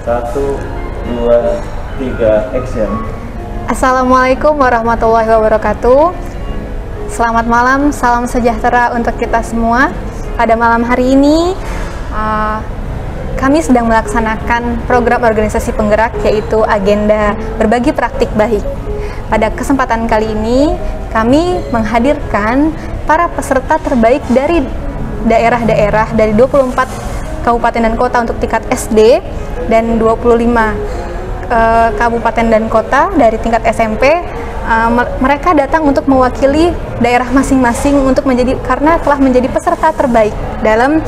Satu, dua, tiga, action. Assalamualaikum warahmatullahi wabarakatuh. Selamat malam, salam sejahtera untuk kita semua. Pada malam hari ini, kami sedang melaksanakan program organisasi penggerak, yaitu agenda berbagi praktik baik. Pada kesempatan kali ini, kami menghadirkan para peserta terbaik dari daerah-daerah dari 24 kabupaten dan kota untuk tingkat SD dan 25 kabupaten dan kota dari tingkat SMP. Mereka datang untuk mewakili daerah masing-masing karena telah menjadi peserta terbaik dalam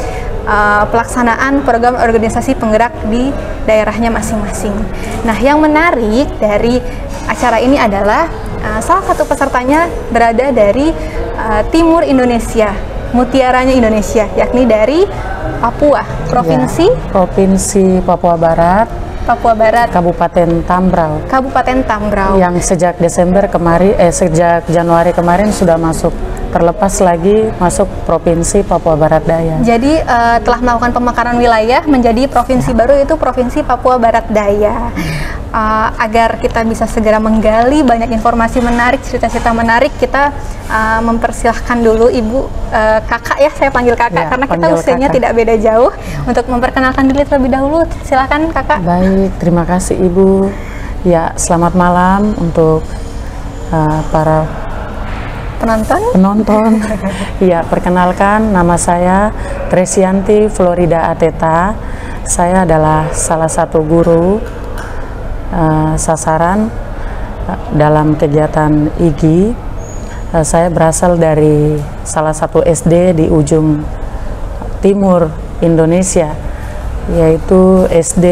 pelaksanaan program organisasi penggerak di daerahnya masing-masing. Nah, yang menarik dari acara ini adalah salah satu pesertanya berada dari timur Indonesia, mutiaranya Indonesia, yakni dari Papua, Provinsi Papua Barat, Kabupaten Tambrau, yang sejak Januari kemarin sudah terlepas lagi masuk Provinsi Papua Barat Daya. Jadi telah melakukan pemekaran wilayah menjadi provinsi baru, yaitu Provinsi Papua Barat Daya. Agar kita bisa segera menggali banyak informasi menarik, cerita-cerita menarik, kita mempersilahkan dulu Ibu, Kakak ya, saya panggil Kakak karena kita usianya tidak beda jauh, untuk memperkenalkan diri terlebih dahulu. Silakan Kakak. Baik, terima kasih Ibu. Ya, selamat malam untuk para penonton. Ya, perkenalkan, nama saya Tresianti Florida Ateta. Saya adalah salah satu guru sasaran dalam kegiatan IGI. Saya berasal dari salah satu SD di ujung timur Indonesia, yaitu SD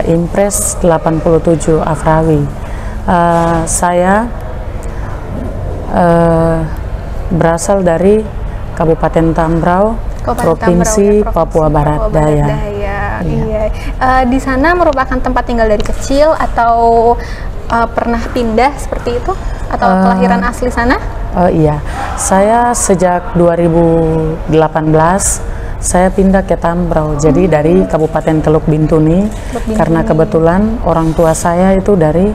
Impres 87 Afrawi. Saya berasal dari Kabupaten Tambrau, Provinsi Papua Barat Daya. Iya. Di sana merupakan tempat tinggal dari kecil atau pernah pindah seperti itu, atau kelahiran asli sana? Iya, saya sejak 2018 saya pindah ke Tambrau. Jadi dari Kabupaten Teluk Bintuni, karena kebetulan orang tua saya itu dari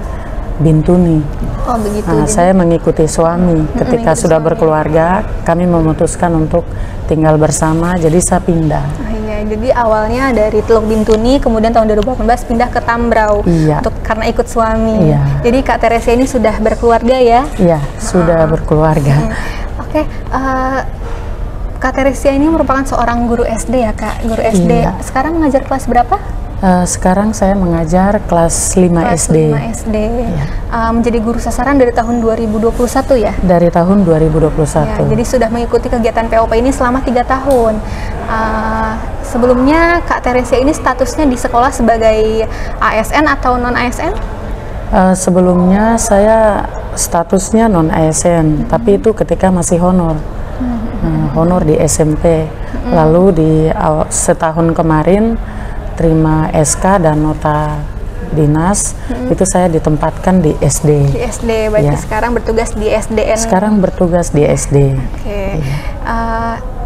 Bintuni. Oh begitu. Saya mengikuti suami. Ketika sudah berkeluarga, kami memutuskan untuk tinggal bersama, jadi saya pindah. Iya, jadi awalnya dari Teluk Bintuni, kemudian tahun 2018 pindah ke Tambrau. Iya. Karena ikut suami. Iya. Jadi Kak Teresia ini sudah berkeluarga ya? Iya, sudah berkeluarga. Oke. Kak Teresia ini merupakan seorang guru SD ya Kak? Guru SD. Iya. Sekarang mengajar kelas berapa? Sekarang saya mengajar kelas 5 SD. 5 SD. Ya. Menjadi guru sasaran dari tahun 2021 ya? Dari tahun 2021. Ya, jadi sudah mengikuti kegiatan POP ini selama 3 tahun. Sebelumnya Kak Teresia ini statusnya di sekolah sebagai ASN atau non ASN? Sebelumnya saya statusnya non ASN, tapi itu ketika masih honor. Honor di SMP. Lalu di setahun kemarin terima SK dan nota dinas, itu saya ditempatkan di SD. Di SD, berarti ya. Sekarang bertugas di SDN. Sekarang bertugas di SD. Oke.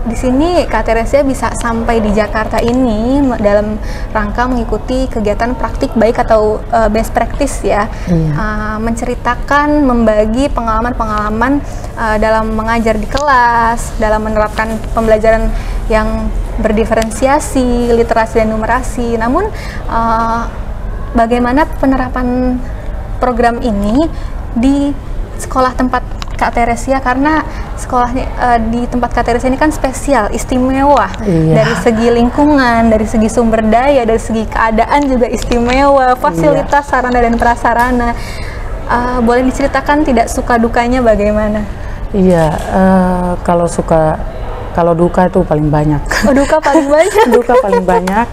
Di sini Kak Teresia bisa sampai di Jakarta ini dalam rangka mengikuti kegiatan praktik baik atau best practice ya. Menceritakan, membagi pengalaman-pengalaman dalam mengajar di kelas, dalam menerapkan pembelajaran yang berdiferensiasi, literasi dan numerasi. Namun bagaimana penerapan program ini di sekolah tempat Kak Teresia, karena sekolahnya di tempat Kak Teresia ini kan spesial, istimewa. Dari segi lingkungan, dari segi sumber daya, dari segi keadaan juga istimewa, fasilitas sarana dan prasarana. Boleh diceritakan tidak suka dukanya bagaimana? Iya, kalau duka itu paling banyak. Oh, duka paling banyak. Duka paling banyak,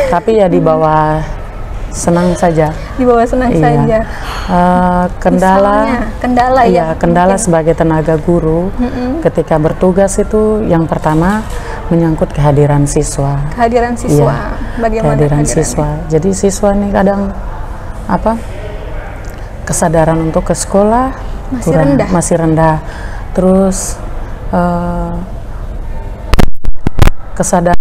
tapi ya di bawah senang saja. Di bawah senang saja. Kendala mungkin. Sebagai tenaga guru, ketika bertugas itu yang pertama menyangkut kehadiran siswa. Kehadiran siswa. Bagaimana kehadiran siswa? Jadi siswa ini kadang kesadaran untuk ke sekolah masih rendah. Terus kesadaran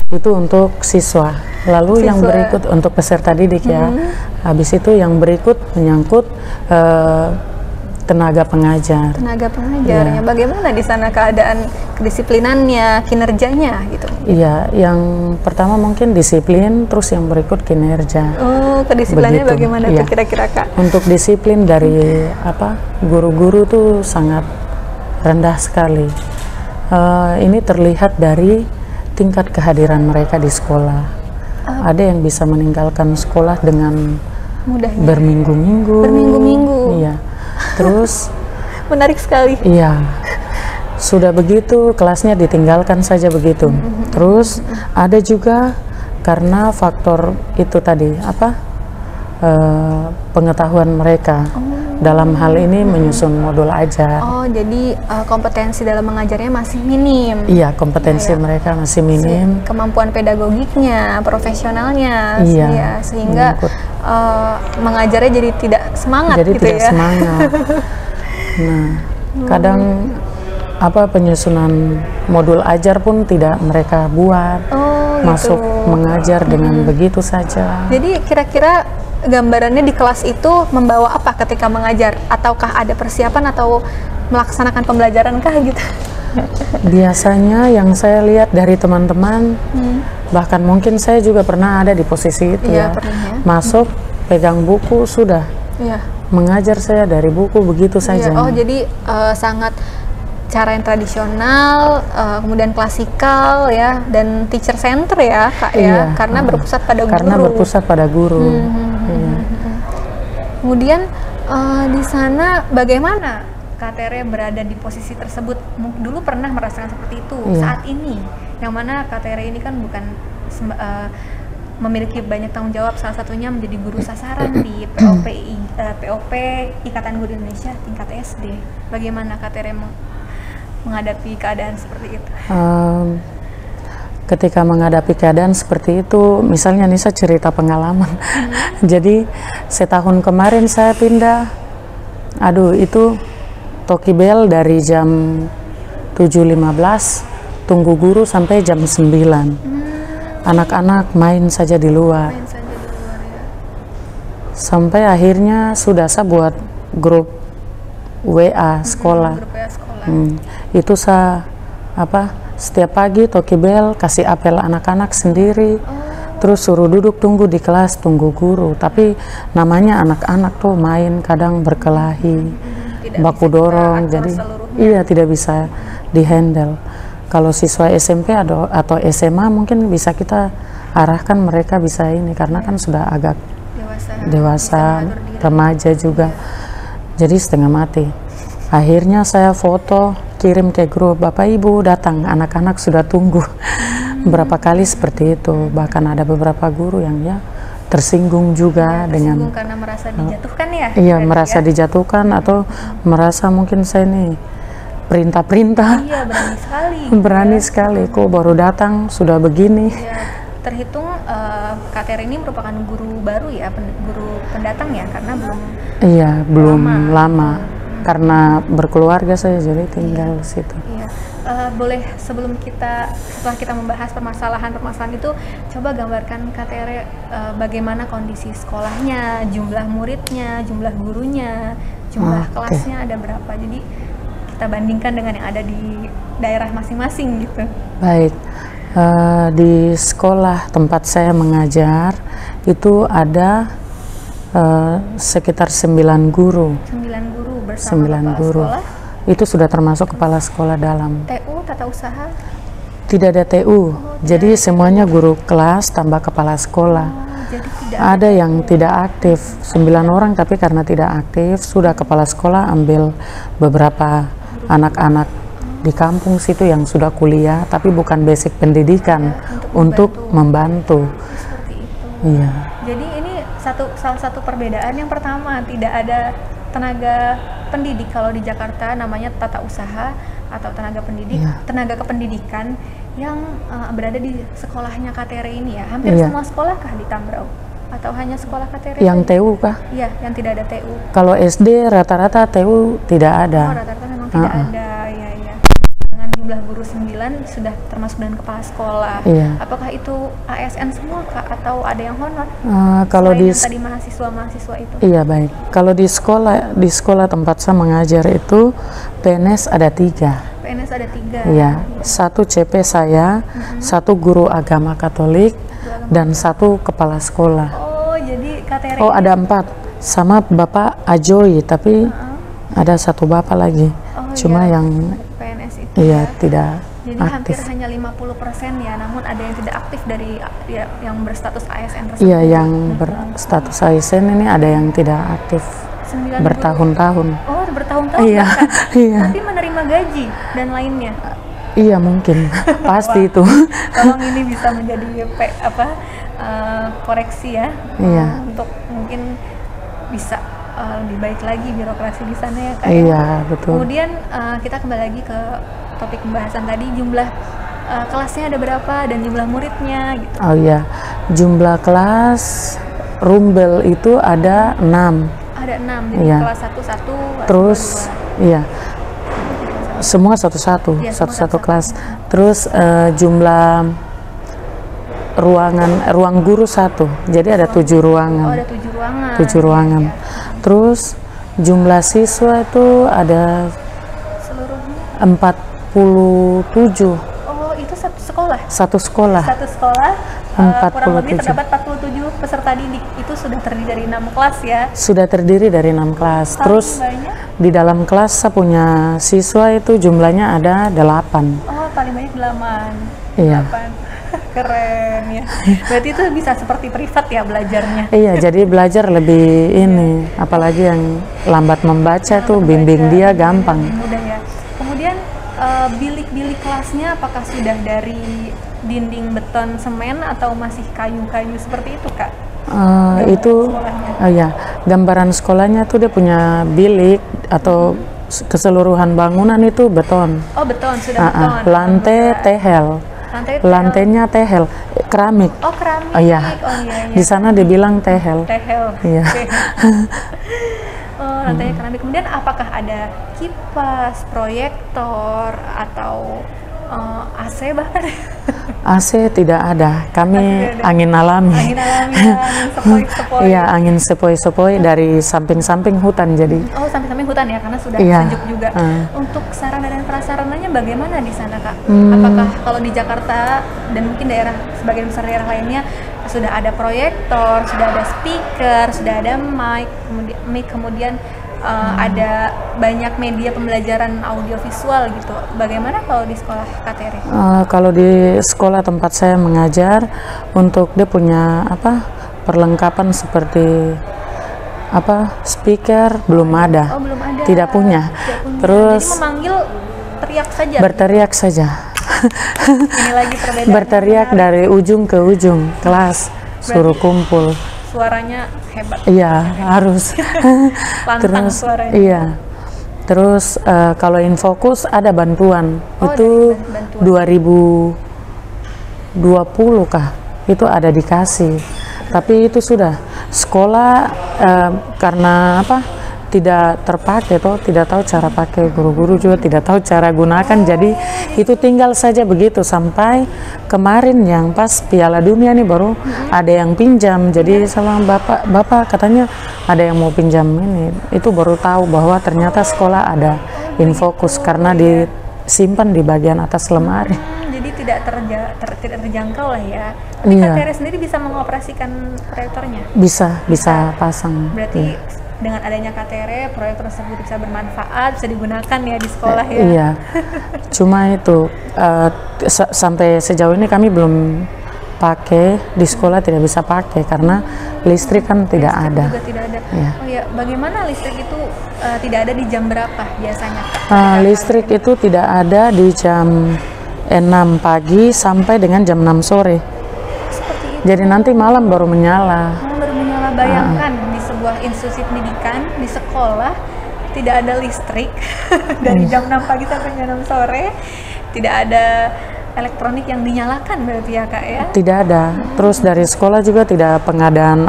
Itu untuk siswa. Lalu yang berikut untuk peserta didik ya. Habis itu yang berikut menyangkut tenaga pengajar. Tenaga pengajarnya, Ya. bagaimana di sana keadaan kedisiplinannya, kinerjanya gitu? Iya, yang pertama mungkin disiplin, terus yang berikut kinerja. Oh, kedisiplinannya Begitu, bagaimana iya. tuh kira-kira Kak? Untuk disiplin dari guru-guru tuh sangat rendah sekali. Ini terlihat dari tingkat kehadiran mereka di sekolah. Ada yang bisa meninggalkan sekolah dengan Mudahnya. berminggu-minggu. Berminggu-minggu. Iya. Terus Menarik sekali. iya. Sudah begitu kelasnya ditinggalkan saja begitu. Terus ada juga karena faktor itu tadi pengetahuan mereka dalam hal ini menyusun modul ajar. Oh, jadi kompetensi dalam mengajarnya masih minim. Iya, kompetensi mereka masih minim. Kemampuan pedagogiknya, profesionalnya, Iya, ya, sehingga menyangkut. mengajarnya jadi tidak semangat Jadi gitu tidak ya. semangat. Nah, kadang penyusunan modul ajar pun tidak mereka buat. Oh, Masuk gitu. mengajar dengan begitu saja. Jadi kira-kira gambarannya di kelas itu membawa apa ketika mengajar? Ataukah ada persiapan atau melaksanakan pembelajaran kah gitu? Biasanya yang saya lihat dari teman-teman, bahkan mungkin saya juga pernah ada di posisi itu Iya, ya. pernah ya. Masuk, pegang buku, sudah Iya. mengajar saya dari buku begitu saja. Iya. Oh, jadi sangat cara yang tradisional, kemudian klasikal ya, dan teacher center ya Kak ya, Iya, karena berpusat pada guru. Karena berpusat pada guru. Iya. Kemudian di sana bagaimana Kak Tere berada di posisi tersebut? Dulu pernah merasakan seperti itu. Iya. Saat ini, yang mana Kak Tere ini kan bukan memiliki banyak tanggung jawab, salah satunya menjadi guru sasaran di POP Ikatan Guru Indonesia tingkat SD. Bagaimana Kak Tere menghadapi keadaan seperti itu? Ketika menghadapi keadaan seperti itu, misalnya Nisa cerita pengalaman. Jadi setahun kemarin saya pindah, itu toki bel dari jam 7.15, tunggu guru sampai jam 9. Anak-anak main saja di luar. Main saja di luar ya. Sampai akhirnya sudah saya buat grup WA sekolah. Grup ya sekolah. Itu saya setiap pagi toki bel kasih apel anak-anak sendiri, terus suruh duduk tunggu di kelas tunggu guru. Tapi namanya anak-anak tuh main, kadang berkelahi, Tidak baku bisa dorong, kita jadi atur seluruhnya. iya tidak bisa dihandle. Kalau siswa SMP atau SMA mungkin bisa kita arahkan mereka bisa ini karena kan sudah agak dewasa, remaja juga. Jadi setengah mati. Akhirnya saya foto, kirim ke grup, Bapak Ibu datang, anak-anak sudah tunggu. Berapa kali seperti itu, bahkan ada beberapa guru yang tersinggung juga Tersinggung karena merasa dijatuhkan ya? Iya, berarti merasa ya? dijatuhkan atau merasa mungkin saya ini perintah-perintah. Iya, berani sekali. Berani sekali, kok baru datang sudah begini. Ya, terhitung Kak Tere ini merupakan guru baru ya, guru pendatang ya, karena Iya, belum lama. Karena berkeluarga saya jadi tinggal di situ. Iya. Boleh setelah kita membahas permasalahan itu, coba gambarkan Kak Tere bagaimana kondisi sekolahnya, jumlah muridnya, jumlah gurunya, jumlah kelasnya ada berapa. Jadi kita bandingkan dengan yang ada di daerah masing-masing gitu. Baik, di sekolah tempat saya mengajar itu ada sekitar 9 guru. 9 guru bersama 9 kepala guru. sekolah. Itu sudah termasuk kepala sekolah dalam. TU, tata usaha. Tidak ada TU, jadi semuanya guru kelas tambah kepala sekolah. Jadi tidak Ada yang tidak aktif, 9 orang, tapi karena tidak aktif, sudah kepala sekolah ambil beberapa anak-anak di kampung situ yang sudah kuliah, tapi bukan basic pendidikan untuk membantu. seperti itu. Iya. Jadi ini salah satu perbedaan yang pertama, tidak ada tenaga pendidik. Kalau di Jakarta namanya tata usaha atau tenaga pendidik, tenaga kependidikan yang berada di sekolahnya Kak Tere ini ya. Hampir semua sekolah kah di Tambrau? Atau hanya sekolah Kak Tere? Yang TU kah? Iya, yang tidak ada TU. Kalau SD rata-rata TU tidak Oh, ada. rata-rata memang tidak ada, ya. Dengan jumlah guru 9 sudah termasuk dengan kepala sekolah. Iya. Apakah itu ASN semua Kak atau ada yang honor? Kalau Selain di yang tadi mahasiswa itu. Iya, baik. Kalau di sekolah tempat saya mengajar itu PNS ada 3. PNS ada 3. Iya, 1 CP saya, 1 guru agama Katolik, dan 1 kepala sekolah. Oh, jadi KTR Oh, ada 4 sama Bapak Ajoy, tapi ada 1 Bapak lagi. Oh, Cuma iya. yang PNS itu iya ya. tidak Jadi aktif. hampir hanya 50% ya, namun ada yang tidak aktif dari yang berstatus ASN tersebut. Iya, yang berstatus ASN ini ada yang tidak aktif 90. bertahun-tahun. Oh, bertahun-tahun Iya, bahkan. iya. Tapi menerima gaji dan lainnya. Iya, mungkin. Pasti itu. Tolong ini bisa menjadi koreksi ya. Iya. Untuk mungkin bisa lebih baik lagi birokrasi di sana ya Kak. Iya, betul. Kemudian kita kembali lagi ke topik pembahasan tadi, jumlah kelasnya ada berapa dan jumlah muridnya gitu. Oh iya, jumlah kelas Rumbel itu ada 6. Ada 6, jadi Iya. kelas 1 Terus iya, semua satu-satu, Iya, semua satu-satu satu-satu. kelas. Terus jumlah ruang guru 1, jadi ada 7 Oh, ruangan. ada 7 ruangan. 7 ruangan. Ya. Terus jumlah siswa itu ada Seluruhnya. 47. Oh, itu satu sekolah. Satu sekolah. Satu sekolah kurang lebih 47. terdapat 47 peserta didik. Itu sudah terdiri dari 6 kelas ya. Sudah terdiri dari 6 kelas. Paling Terus banyak. di dalam kelas saya punya siswa itu jumlahnya ada 8. Oh, paling banyak 8. Iya. 8. Keren ya. Berarti itu bisa seperti privat ya belajarnya. Iya, jadi belajar lebih ini, apalagi yang lambat membaca tuh bimbing dia gampang. Lebih mudah ya. Kemudian bilik-bilik kelasnya apakah sudah dari dinding beton semen atau masih kayu-kayu seperti itu Kak? Itu sekolahnya. ya, gambaran sekolahnya tuh dia punya bilik atau keseluruhan bangunan itu beton. Oh, beton, sudah beton. Lantai Enggak. tehel. Lantainya tehel, keramik. Oh, keramik. Oh iya. Oh iya, iya. Di sana dibilang tehel. Tehel. Iya. Oke. Oh, lantainya keramik. Kemudian apakah ada kipas, proyektor atau AC bahkan? AC tidak ada. Kami Tidak ada. angin alami. Angin alami, angin sepoi-sepoi. Iya, angin sepoi-sepoi dari samping-samping hutan jadi. Oh, samping-samping hutan ya, karena sudah Iya. sejuk juga. Untuk sarana dan prasarananya bagaimana di sana, Kak? Hmm. Apakah kalau di Jakarta dan mungkin daerah sebagian besar daerah lainnya sudah ada proyektor, sudah ada speaker, sudah ada mic, kemudian ada banyak media pembelajaran audiovisual gitu. Bagaimana kalau di sekolah KTR? Kalau di sekolah tempat saya mengajar, untuk dia punya perlengkapan seperti speaker belum ada. Oh, belum ada. Tidak punya. Terus jadi memanggil teriak saja. berteriak saja. Ini lagi perbedaan. Berteriak dari ujung ke ujung kelas, suruh kumpul. Suaranya hebat. Iya, harus. Lantang Terus suaranya. iya. Terus kalau Infokus ada bantuan. Oh, Itu ada bantuan. 2020 kah? Itu ada dikasih. Tapi itu sudah sekolah karena tidak terpakai toh, tidak tahu cara pakai, guru-guru juga tidak tahu cara gunakan, jadi itu tinggal saja begitu sampai kemarin yang pas Piala Dunia nih baru ada yang pinjam. Jadi sama bapak katanya ada yang mau pinjam ini, itu baru tahu bahwa ternyata sekolah ada Infokus karena disimpan di bagian atas lemari. Jadi tidak terjangkau lah ya. Tapi Iya. KTR sendiri bisa mengoperasikan proyektornya. Bisa pasang. Berarti Iya. dengan adanya KTR, proyektor tersebut bisa bermanfaat, bisa digunakan ya di sekolah ya. Iya, cuma itu sampai sejauh ini kami belum pakai, di sekolah tidak bisa pakai karena listrik kan tidak Listrik ada. juga tidak ada. Iya. Oh ya, bagaimana listrik itu tidak ada di jam berapa biasanya? Listrik itu tidak ada di jam 6 pagi sampai dengan jam 6 sore. Seperti itu. Jadi nanti malam baru menyala. Baru menyala. Bayangkan di sebuah institusi pendidikan, di sekolah tidak ada listrik dari jam 6 pagi sampai jam 6 sore, tidak ada elektronik yang dinyalakan berarti ya Kak ya? Tidak ada. Terus dari sekolah juga tidak pengadaan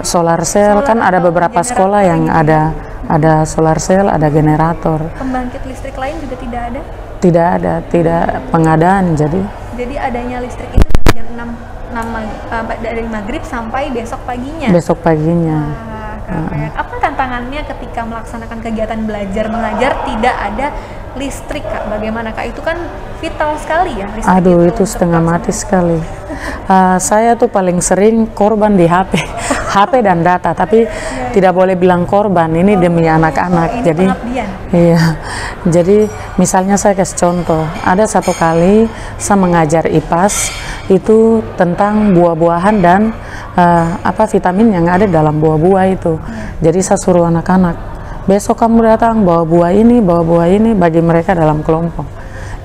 solar cell, kan ada beberapa sekolah yang ada solar cell, ada generator. Pembangkit listrik lain juga tidak ada? tidak pengadaan. Jadi adanya listrik itu jam 6 dari maghrib sampai besok paginya. Besok paginya. Keren. Apa tantangannya ketika melaksanakan kegiatan belajar mengajar tidak ada listrik, Kak? Bagaimana, Kak? Itu kan vital sekali ya listrik. Aduh, itu setengah mati sekali. Saya tuh paling sering korban di HP, HP dan data. Tapi tidak boleh bilang korban. Ini demi anak-anak. Jadi, iya. Jadi misalnya saya kasih contoh. Ada satu kali saya mengajar IPAS itu tentang buah-buahan dan vitamin yang ada dalam buah-buah itu. Jadi saya suruh anak-anak, besok kamu datang bawa buah ini bagi mereka dalam kelompok.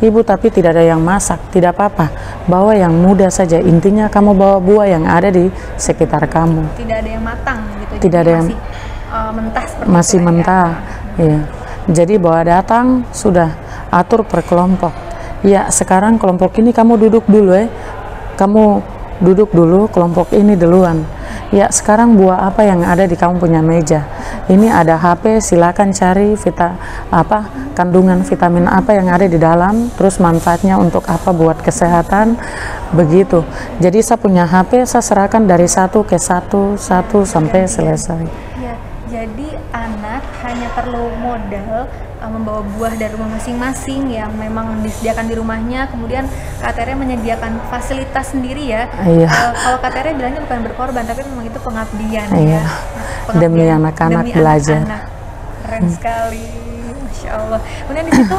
Ibu, tapi tidak ada yang masak, tidak apa-apa, bawa yang muda saja. Intinya kamu bawa buah yang ada di sekitar kamu. Tidak ada yang matang gitu. Tidak ada yang mentah seperti masih itu, mentah. Iya. Jadi bawa datang, sudah atur per kelompok. Ya, sekarang kelompok ini kamu duduk dulu ya. Kamu duduk dulu, kelompok ini duluan. Ya, sekarang buah apa yang ada di kamu punya meja? Ini ada HP, silakan cari kandungan vitamin apa yang ada di dalam, terus manfaatnya untuk apa buat kesehatan, begitu. Jadi saya punya HP, saya serahkan dari satu ke satu sampai selesai. Ya, jadi anak hanya perlu modal membawa buah dari rumah masing-masing yang memang disediakan di rumahnya, kemudian KTR menyediakan fasilitas sendiri ya. Kalau KTR bilangnya bukan berkorban, tapi memang itu pengabdian ya. Pengabdian demi anak-anak belajar. Keren sekali, Masya Allah. Kemudian di situ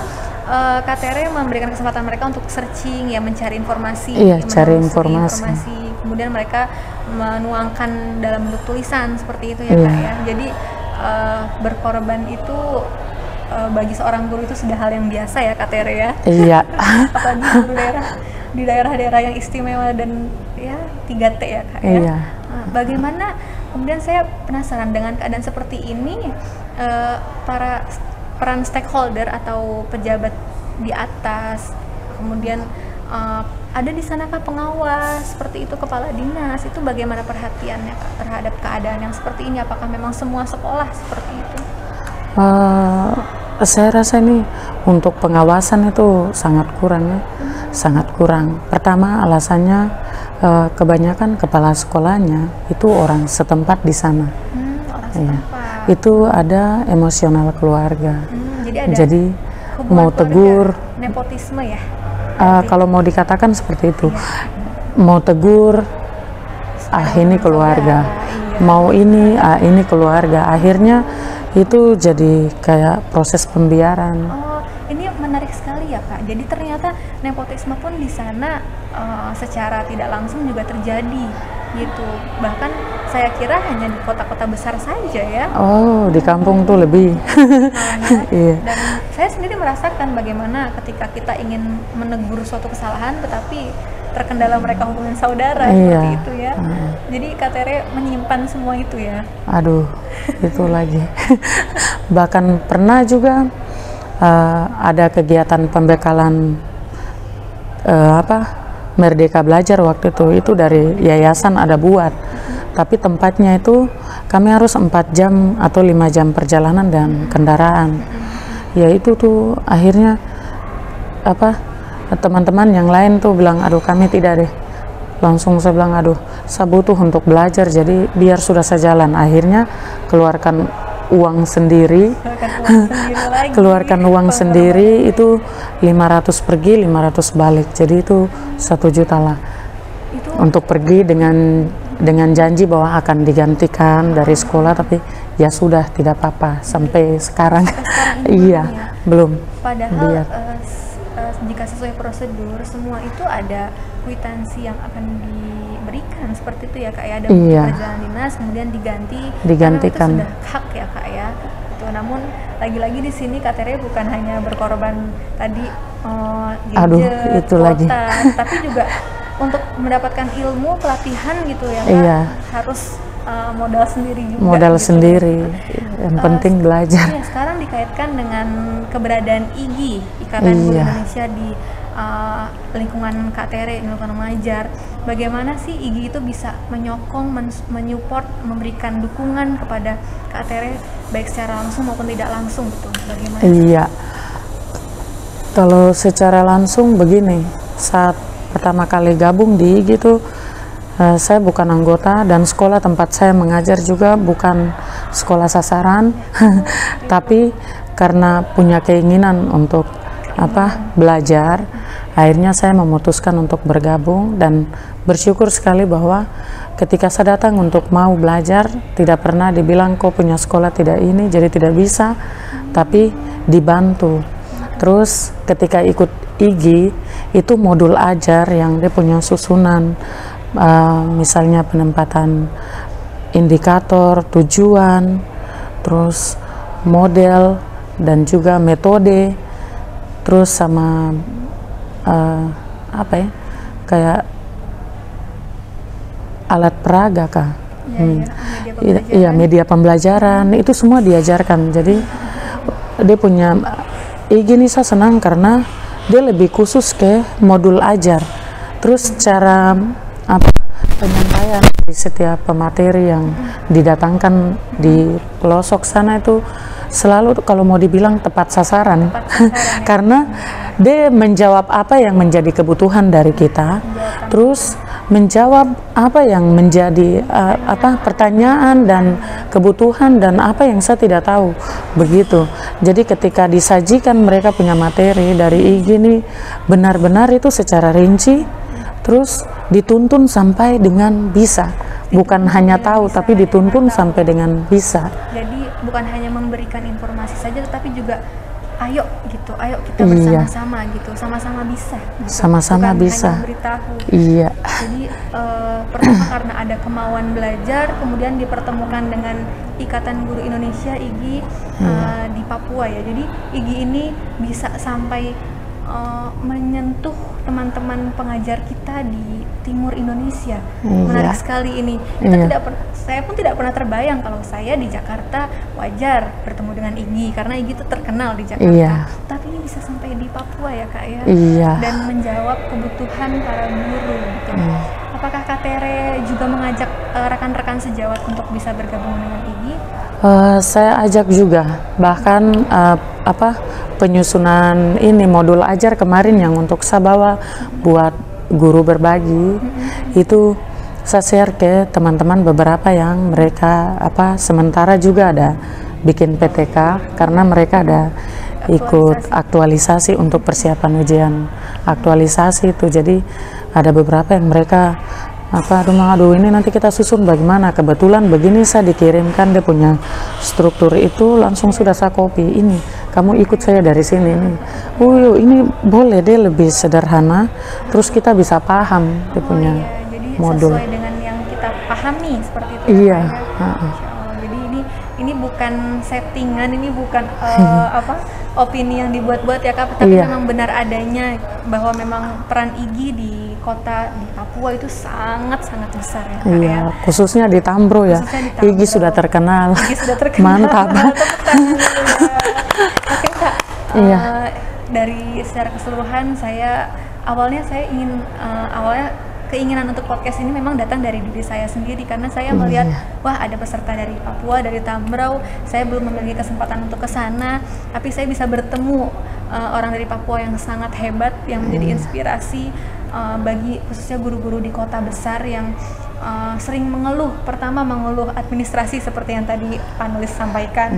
KTR memberikan kesempatan mereka untuk searching ya, mencari informasi, cari informasi. Kemudian mereka menuangkan dalam bentuk tulisan seperti itu ya, Kak ya. Jadi berkorban itu bagi seorang guru itu sudah hal yang biasa ya, Kak Tere ya. Iya. Apalagi guru di daerah-daerah yang istimewa dan ya 3T ya, Kak ya. Iya. Bagaimana kemudian saya penasaran dengan keadaan seperti ini, para peran stakeholder atau pejabat di atas, kemudian ada di sanakah pengawas seperti itu, kepala dinas, itu bagaimana perhatiannya, Kak, terhadap keadaan yang seperti ini? Apakah memang semua sekolah seperti itu? Saya rasa ini untuk pengawasan itu sangat kurang ya, sangat kurang. Pertama alasannya kebanyakan kepala sekolahnya itu orang setempat di sana. Orang setempat. Itu ada emosional keluarga. Jadi mau tegur, nepotisme ya. kalau mau dikatakan seperti itu, mau tegur, ini keluarga, mau ini keluarga. Akhirnya itu jadi kayak proses pembiaran. Oh, ini menarik sekali ya, Kak. Jadi ternyata nepotisme pun di sana secara tidak langsung juga terjadi gitu. Bahkan saya kira hanya di kota-kota besar saja ya. Oh, di kampung tuh lebih. Iya. Dan saya sendiri merasakan bagaimana ketika kita ingin menegur suatu kesalahan tetapi terkendala mereka hubungan saudara seperti itu ya. Jadi Kak Tere menyimpan semua itu ya. Aduh, itu lagi. Bahkan pernah juga ada kegiatan pembekalan Merdeka Belajar waktu itu dari yayasan ada buat. Tapi tempatnya itu kami harus 4 jam atau 5 jam perjalanan dan kendaraan. Ya itu tuh akhirnya teman-teman yang lain tuh bilang, aduh kami tidak deh. Langsung saya bilang, aduh saya butuh untuk belajar, jadi biar sudah saya jalan. Akhirnya keluarkan uang sendiri, keluarkan uang sendiri, itu 500 pergi 500 balik, jadi itu 1 juta lah itu untuk pergi dengan janji bahwa akan digantikan dari sekolah, tapi ya sudah tidak apa-apa sampai sekarang. Iya ya? Belum. Padahal jika sesuai prosedur semua itu ada kwitansi yang akan diberikan seperti itu ya, Kak ya, ada perjalanan dinas kemudian digantikan. Itu sudah hak ya, Kak ya. Itu namun lagi-lagi di sini Kak Tere bukan hanya berkorban tadi gadget, itu kuota, lagi. tapi juga untuk mendapatkan ilmu pelatihan gitu ya, Kak. Iya. Harus modal sendiri juga. Modal gitu. sendiri. Yang penting belajar. Iya, sekarang dikaitkan dengan keberadaan IGI, Ikatan Guru Indonesia di lingkungan Kak Tere, lingkungan mengajar. Bagaimana sih IGI itu bisa menyokong, menyupport, memberikan dukungan kepada Kak Tere baik secara langsung maupun tidak langsung gitu? Bagaimana? Iya. Kalau secara langsung begini, saat pertama kali gabung di IGI itu saya bukan anggota, dan sekolah tempat saya mengajar juga bukan sekolah sasaran, tapi karena punya keinginan untuk belajar, akhirnya saya memutuskan untuk bergabung, dan bersyukur sekali bahwa ketika saya datang untuk mau belajar, tidak pernah dibilang kok punya sekolah tidak ini, jadi tidak bisa, tapi dibantu. Terus ketika ikut IGI, itu modul ajar yang dia punya susunan, misalnya penempatan indikator, tujuan, terus model, dan juga metode, terus sama kayak alat peraga kah? Iya, media pembelajaran, itu semua diajarkan. Jadi dia punya IGI ini saya senang karena dia lebih khusus ke modul ajar. Terus cara penyampaian di setiap pemateri yang didatangkan di pelosok sana itu selalu kalau mau dibilang tepat sasaran, karena dia menjawab apa yang menjadi kebutuhan dari kita, terus menjawab apa yang menjadi pertanyaan dan kebutuhan dan apa yang saya tidak tahu, begitu. Jadi ketika disajikan mereka punya materi dari IGI ini benar-benar itu secara rinci, terus dituntun sampai dengan bisa, bukan hanya tahu tapi dituntun sampai dengan bisa. Jadi bukan hanya memberikan informasi saja, tetapi juga ayo gitu, ayo kita bersama-sama gitu, sama-sama bisa gitu. Sama-sama bukan bisa hanya beritahu. Iya. Jadi pertama karena ada kemauan belajar, kemudian dipertemukan dengan Ikatan Guru Indonesia IGI di Papua ya. Jadi IGI ini bisa sampai menyentuh teman-teman pengajar kita di timur Indonesia. Menarik sekali ini. Saya pun tidak pernah terbayang kalau saya di Jakarta wajar bertemu dengan IGI karena IGI itu terkenal di Jakarta. Tapi ini bisa sampai di Papua ya Kak ya. Dan menjawab kebutuhan para guru gitu. Apakah Kak Tere juga mengajak rekan-rekan sejawat untuk bisa bergabung dengan IGI? Saya ajak juga, bahkan penyusunan ini modul ajar kemarin yang untuk saya bawa buat guru berbagi, itu saya share ke teman-teman beberapa yang mereka sementara juga ada bikin PTK karena mereka ada ikut aktualisasi untuk persiapan ujian aktualisasi itu. Jadi ada beberapa yang mereka aduh ini nanti kita susun bagaimana, kebetulan begini saya dikirimkan dia punya struktur itu, langsung sudah saya copy, ini kamu ikut saya dari sini nih. Ini boleh, dia lebih sederhana, terus kita bisa paham dia punya jadi modul sesuai dengan yang kita pahami seperti itu. Iya. Jadi ini bukan settingan, ini bukan opini yang dibuat-buat ya Kak, tapi memang benar adanya bahwa memang peran IGI di kota di Papua itu sangat-sangat besar ya Kak. Iya, khususnya di Tambro ya. IGI sudah terkenal. IGI sudah terkenal. Mantap. Oke Kak. Dari secara keseluruhan saya ingin keinginan untuk podcast ini memang datang dari diri saya sendiri karena saya melihat wah ada peserta dari Papua, dari Tambrau, saya belum memiliki kesempatan untuk ke sana, tapi saya bisa bertemu orang dari Papua yang sangat hebat yang menjadi inspirasi bagi khususnya guru-guru di kota besar yang sering mengeluh administrasi seperti yang tadi panelis sampaikan.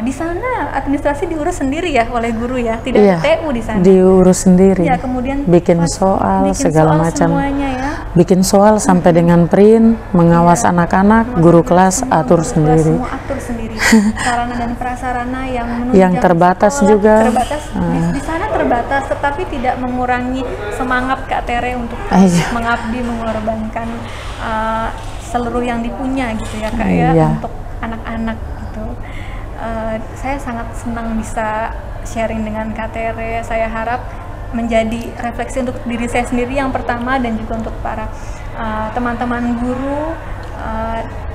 Di sana administrasi diurus sendiri ya oleh guru ya, tidak ada TU di sana. Diurus sendiri. Ya, kemudian bikin soal segala macam. Semuanya ya. Bikin soal sampai dengan print, mengawas anak-anak, guru kelas atur sendiri. Semua atur sendiri. Sarana dan prasarana yang yang terbatas sekolah, juga. Terbatas. Di sana terbatas, tetapi tidak mengurangi semangat Kak Tere untuk mengabdi, mengorbankan seluruh yang dipunya gitu ya Kak ya, untuk anak-anak gitu. Saya sangat senang bisa sharing dengan Kak Tere. Saya harap menjadi refleksi untuk diri saya sendiri yang pertama dan juga untuk para teman-teman guru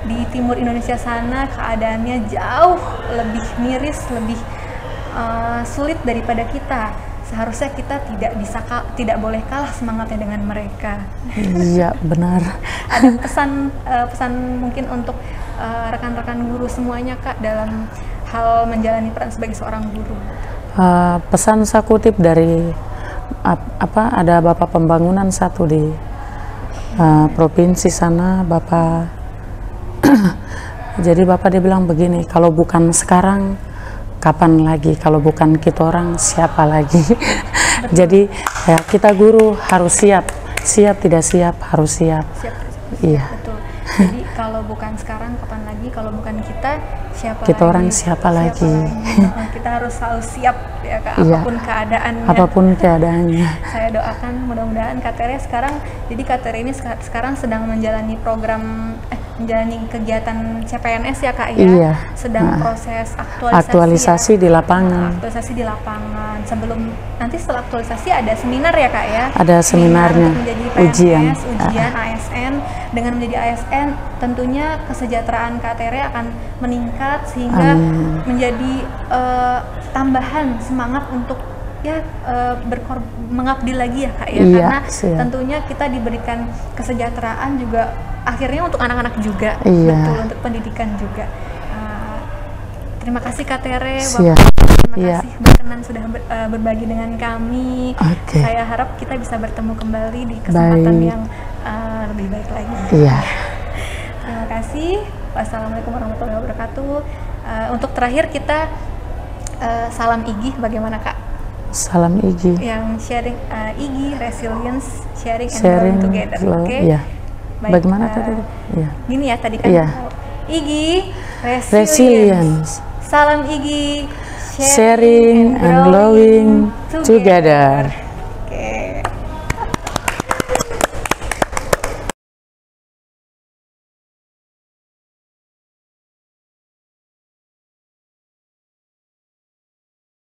di timur Indonesia sana. Keadaannya jauh lebih miris, lebih sulit daripada kita. Seharusnya kita tidak boleh kalah semangatnya dengan mereka. Iya, benar. Ada pesan mungkin untuk rekan-rekan guru semuanya Kak dalam hal menjalani peran sebagai seorang guru. Pesan saya kutip dari ada Bapak Pembangunan satu di provinsi sana, Bapak. Jadi Bapak dia bilang begini, kalau bukan sekarang kapan lagi, kalau bukan kita orang siapa lagi. Jadi ya, kita guru harus siap tidak siap harus siap. Iya. Betul. Jadi kalau bukan sekarang kapan lagi, kalau bukan kita siapa kita lagi? orang siapa lagi. Kita harus selalu siap ya Kak, Iya. apapun keadaannya. Apapun keadaannya. Saya doakan mudah-mudahan Kak Tere sekarang, jadi Kak Tere ini sekarang sedang menjalani menjalani kegiatan CPNS ya Kak ya. Iya. Sedang proses Aktualisasi di lapangan. Aktualisasi di lapangan. Nanti setelah aktualisasi ada seminar ya Kak ya. Ada seminarnya, untuk menjadi PNS, ujian ASN. Dengan menjadi ASN tentunya kesejahteraan Kak Tere akan meningkat sehingga menjadi tambahan semangat untuk mengabdi lagi ya Kak ya. Iya, karena siap. tentunya kita diberikan kesejahteraan juga akhirnya untuk anak-anak juga. Iya. Betul, untuk pendidikan juga. Terima kasih Kak Tere, Siap. terima Iya. kasih berkenan sudah berbagi dengan kami. Oke. Saya harap kita bisa bertemu kembali di kesempatan Baik. yang lebih baik lagi. Iya. Terima kasih. Wassalamualaikum warahmatullahi wabarakatuh. Untuk terakhir kita salam Igi bagaimana Kak? Salam Igi. Yang sharing Igi resilience sharing and Sharing, growing together. flow, Oke. iya. Baik, Bagaimana tadi? Iya. Gini ya tadi kan. Iya. Igi Resilience. Salam Igi Sharing and growing together.